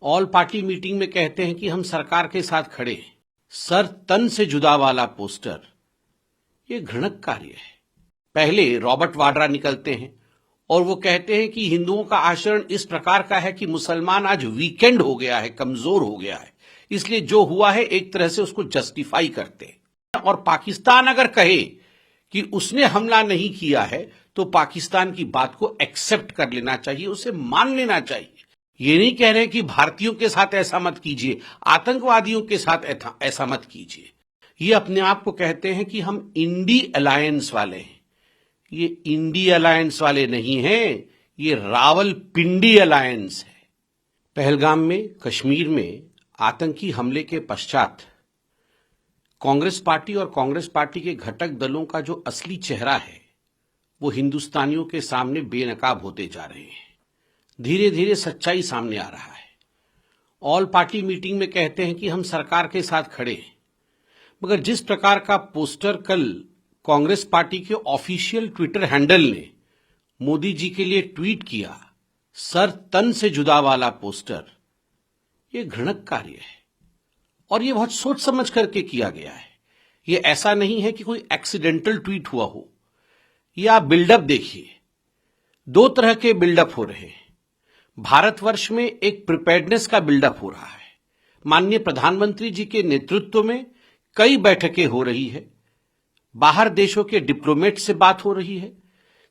All party meeting में कहते हैं कि हम सरकार के साथ खड़े हैं। सर तन से जुदा वाला पोस्टर, ये घृणक कार्य है। पहले रॉबर्ट वाड्रा निकलते हैं और वो कहते हैं कि हिंदुओं का आचरण इस प्रकार का है कि मुसलमान आज वीकेंड हो गया है, कमजोर हो गया है, इसलिए जो हुआ है एक तरह से उसको जस्टिफाई करते हैं। और पाकिस्तान अगर कहे कि उसने हमला नहीं किया है तो पाकिस्तान की बात को एक्सेप्ट कर लेना चाहिए, उसे मान लेना चाहिए। ये नहीं कह रहे कि भारतीयों के साथ ऐसा मत कीजिए, आतंकवादियों के साथ ऐसा मत कीजिए। ये अपने आप को कहते हैं कि हम इंडी अलायंस वाले हैं। ये इंडी अलायंस वाले नहीं हैं, ये रावलपिंडी अलायंस है। पहलगाम में, कश्मीर में आतंकी हमले के पश्चात कांग्रेस पार्टी और कांग्रेस पार्टी के घटक दलों का जो असली चेहरा है वो हिंदुस्तानियों के सामने बेनकाब होते जा रहे हैं। धीरे धीरे सच्चाई सामने आ रहा है। ऑल पार्टी मीटिंग में कहते हैं कि हम सरकार के साथ खड़े हैं, मगर जिस प्रकार का पोस्टर कल कांग्रेस पार्टी के ऑफिशियल ट्विटर हैंडल ने मोदी जी के लिए ट्वीट किया, सर तन से जुदा वाला पोस्टर, ये घृणक कार्य है और ये बहुत सोच समझ करके किया गया है। ये ऐसा नहीं है कि कोई एक्सीडेंटल ट्वीट हुआ हो। ये आप बिल्डअप देखिए, दो तरह के बिल्डअप हो रहे हैं। भारतवर्ष में एक प्रिपेयर्डनेस का बिल्डअप हो रहा है। माननीय प्रधानमंत्री जी के नेतृत्व में कई बैठकें हो रही है, बाहर देशों के डिप्लोमेट से बात हो रही है।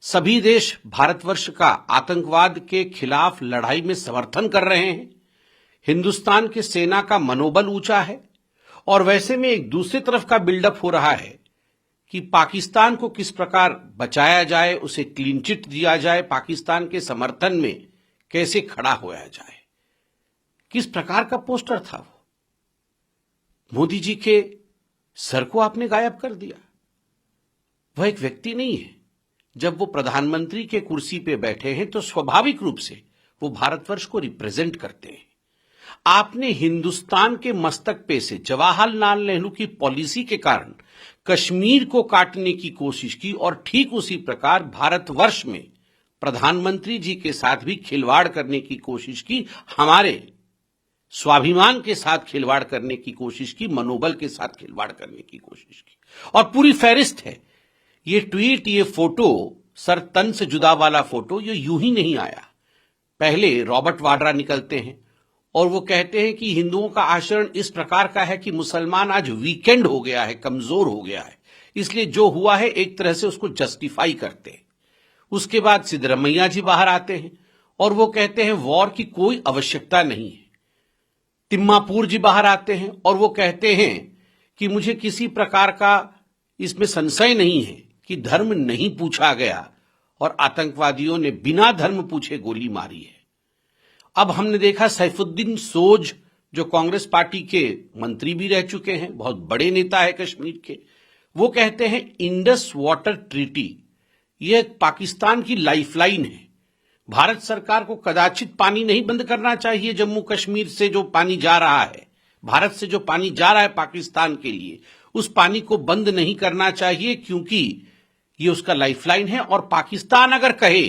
सभी देश भारतवर्ष का आतंकवाद के खिलाफ लड़ाई में समर्थन कर रहे हैं। हिंदुस्तान की सेना का मनोबल ऊंचा है और वैसे में एक दूसरी तरफ का बिल्डअप हो रहा है कि पाकिस्तान को किस प्रकार बचाया जाए, उसे क्लीन चिट दिया जाए, पाकिस्तान के समर्थन में कैसे खड़ा होया जाए। किस प्रकार का पोस्टर था वो? मोदी जी के सर को आपने गायब कर दिया। वह एक व्यक्ति नहीं है। जब वो प्रधानमंत्री के कुर्सी पे बैठे हैं तो स्वाभाविक रूप से वो भारतवर्ष को रिप्रेजेंट करते हैं। आपने हिंदुस्तान के मस्तक पे से जवाहरलाल नेहरू की पॉलिसी के कारण कश्मीर को काटने की कोशिश की और ठीक उसी प्रकार भारतवर्ष में प्रधानमंत्री जी के साथ भी खिलवाड़ करने की कोशिश की, हमारे स्वाभिमान के साथ खिलवाड़ करने की कोशिश की, मनोबल के साथ खिलवाड़ करने की कोशिश की। और पूरी फहरिस्त है। ये ट्वीट, ये फोटो, सर तन से जुदा वाला फोटो, ये यूं ही नहीं आया। पहले रॉबर्ट वाड्रा निकलते हैं और वो कहते हैं कि हिंदुओं का आचरण इस प्रकार का है कि मुसलमान आज वीकेंड हो गया है, कमजोर हो गया है, इसलिए जो हुआ है एक तरह से उसको जस्टिफाई करते हैं। उसके बाद सिद्धरमैया जी बाहर आते हैं और वो कहते हैं वॉर की कोई आवश्यकता नहीं है। तिम्मापुर जी बाहर आते हैं और वो कहते हैं कि मुझे किसी प्रकार का इसमें संशय नहीं है कि धर्म नहीं पूछा गया और आतंकवादियों ने बिना धर्म पूछे गोली मारी है। अब हमने देखा सैफुद्दीन सोज, जो कांग्रेस पार्टी के मंत्री भी रह चुके हैं, बहुत बड़े नेता है कश्मीर के, वो कहते हैं इंडस वाटर ट्रीटी यह पाकिस्तान की लाइफलाइन है। भारत सरकार को कदाचित पानी नहीं बंद करना चाहिए। जम्मू कश्मीर से जो पानी जा रहा है, भारत से जो पानी जा रहा है पाकिस्तान के लिए, उस पानी को बंद नहीं करना चाहिए क्योंकि ये उसका लाइफलाइन है। और पाकिस्तान अगर कहे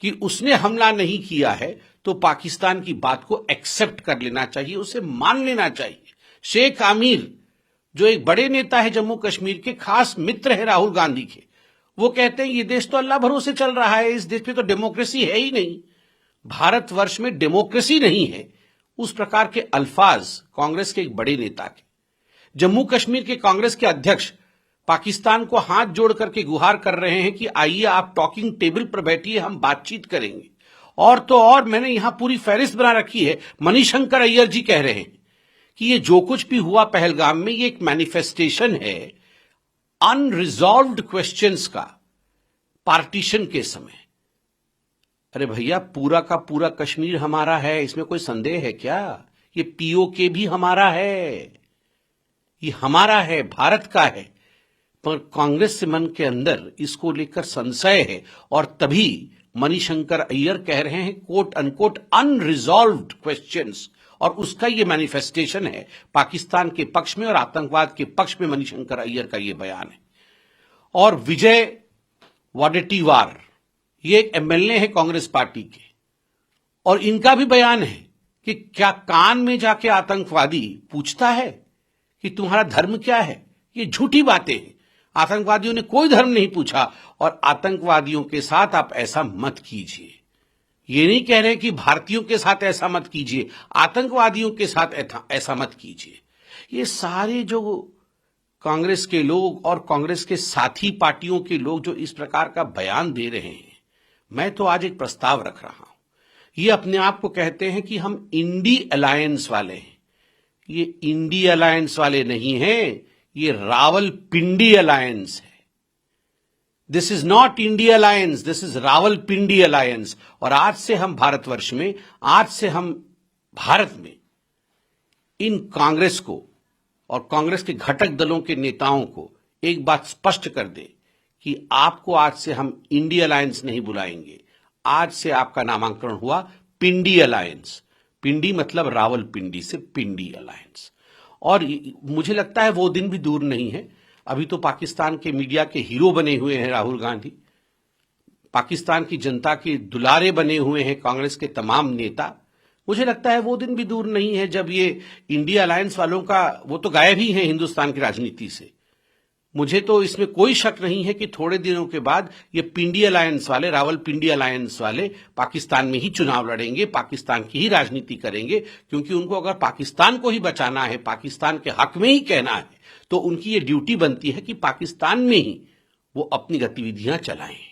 कि उसने हमला नहीं किया है तो पाकिस्तान की बात को एक्सेप्ट कर लेना चाहिए, उसे मान लेना चाहिए। शेख आमिर, जो एक बड़े नेता है जम्मू कश्मीर के, खास मित्र है राहुल गांधी के, वो कहते हैं ये देश तो अल्लाह भरोसे चल रहा है, इस देश में तो डेमोक्रेसी है ही नहीं, भारतवर्ष में डेमोक्रेसी नहीं है। उस प्रकार के अल्फाज कांग्रेस के एक बड़े नेता के। जम्मू कश्मीर के कांग्रेस के अध्यक्ष पाकिस्तान को हाथ जोड़ करके गुहार कर रहे हैं कि आइए आप टॉकिंग टेबल पर बैठिए, हम बातचीत करेंगे। और तो और मैंने यहां पूरी फहरिस्त बना रखी है। मणिशंकर अय्यर जी कह रहे हैं कि ये जो कुछ भी हुआ पहलगाम में, ये एक मैनिफेस्टेशन है अनरिजॉल्व्ड क्वेश्चंस का, पार्टीशन के समय। अरे भैया, पूरा का पूरा कश्मीर हमारा है, इसमें कोई संदेह है क्या? ये पीओके भी हमारा है, ये हमारा है, भारत का है। पर कांग्रेस मन के अंदर इसको लेकर संशय है और तभी मणिशंकर अय्यर कह रहे हैं कोट अनकोट अनरिजॉल्व्ड क्वेश्चंस, और उसका ये मैनिफेस्टेशन है पाकिस्तान के पक्ष में और आतंकवाद के पक्ष में मणिशंकर अय्यर का ये बयान है। और विजय वडेट्टीवार, ये एक एमएलए है कांग्रेस पार्टी के, और इनका भी बयान है कि क्या कान में जाके आतंकवादी पूछता है कि तुम्हारा धर्म क्या है? ये झूठी बातें हैं। आतंकवादियों ने कोई धर्म नहीं पूछा और आतंकवादियों के साथ आप ऐसा मत कीजिए। ये नहीं कह रहे कि भारतीयों के साथ ऐसा मत कीजिए, आतंकवादियों के साथ ऐसा मत कीजिए। ये सारे जो कांग्रेस के लोग और कांग्रेस के साथी पार्टियों के लोग जो इस प्रकार का बयान दे रहे हैं, मैं तो आज एक प्रस्ताव रख रहा हूं। ये अपने आप को कहते हैं कि हम इंडी अलायंस वाले हैं। ये इंडी अलायंस वाले नहीं हैं, ये रावलपिंडी अलायंस है। This is not India alliance, this is Rawalpindi alliance. और आज से हम भारतवर्ष में, आज से हम भारत में इन कांग्रेस को और कांग्रेस के घटक दलों के नेताओं को एक बात स्पष्ट कर दे कि आपको आज से हम इंडिया अलायंस नहीं बुलाएंगे। आज से आपका नामांकन हुआ पिंडी अलायंस। पिंडी मतलब रावलपिंडी से पिंडी अलायंस। और मुझे लगता है वो दिन भी दूर नहीं है। अभी तो पाकिस्तान के मीडिया के हीरो बने हुए हैं राहुल गांधी, पाकिस्तान की जनता के दुलारे बने हुए हैं कांग्रेस के तमाम नेता। मुझे लगता है वो दिन भी दूर नहीं है जब ये इंडिया अलायंस वालों का, वो तो गायब ही है हिंदुस्तान की राजनीति से। मुझे तो इसमें कोई शक नहीं है कि थोड़े दिनों के बाद ये पिंडी अलायंस वाले, रावलपिंडी अलायंस वाले पाकिस्तान में ही चुनाव लड़ेंगे, पाकिस्तान की ही राजनीति करेंगे। क्योंकि उनको अगर पाकिस्तान को ही बचाना है, पाकिस्तान के हक में ही कहना है, तो उनकी ये ड्यूटी बनती है कि पाकिस्तान में ही वो अपनी गतिविधियां चलाएं।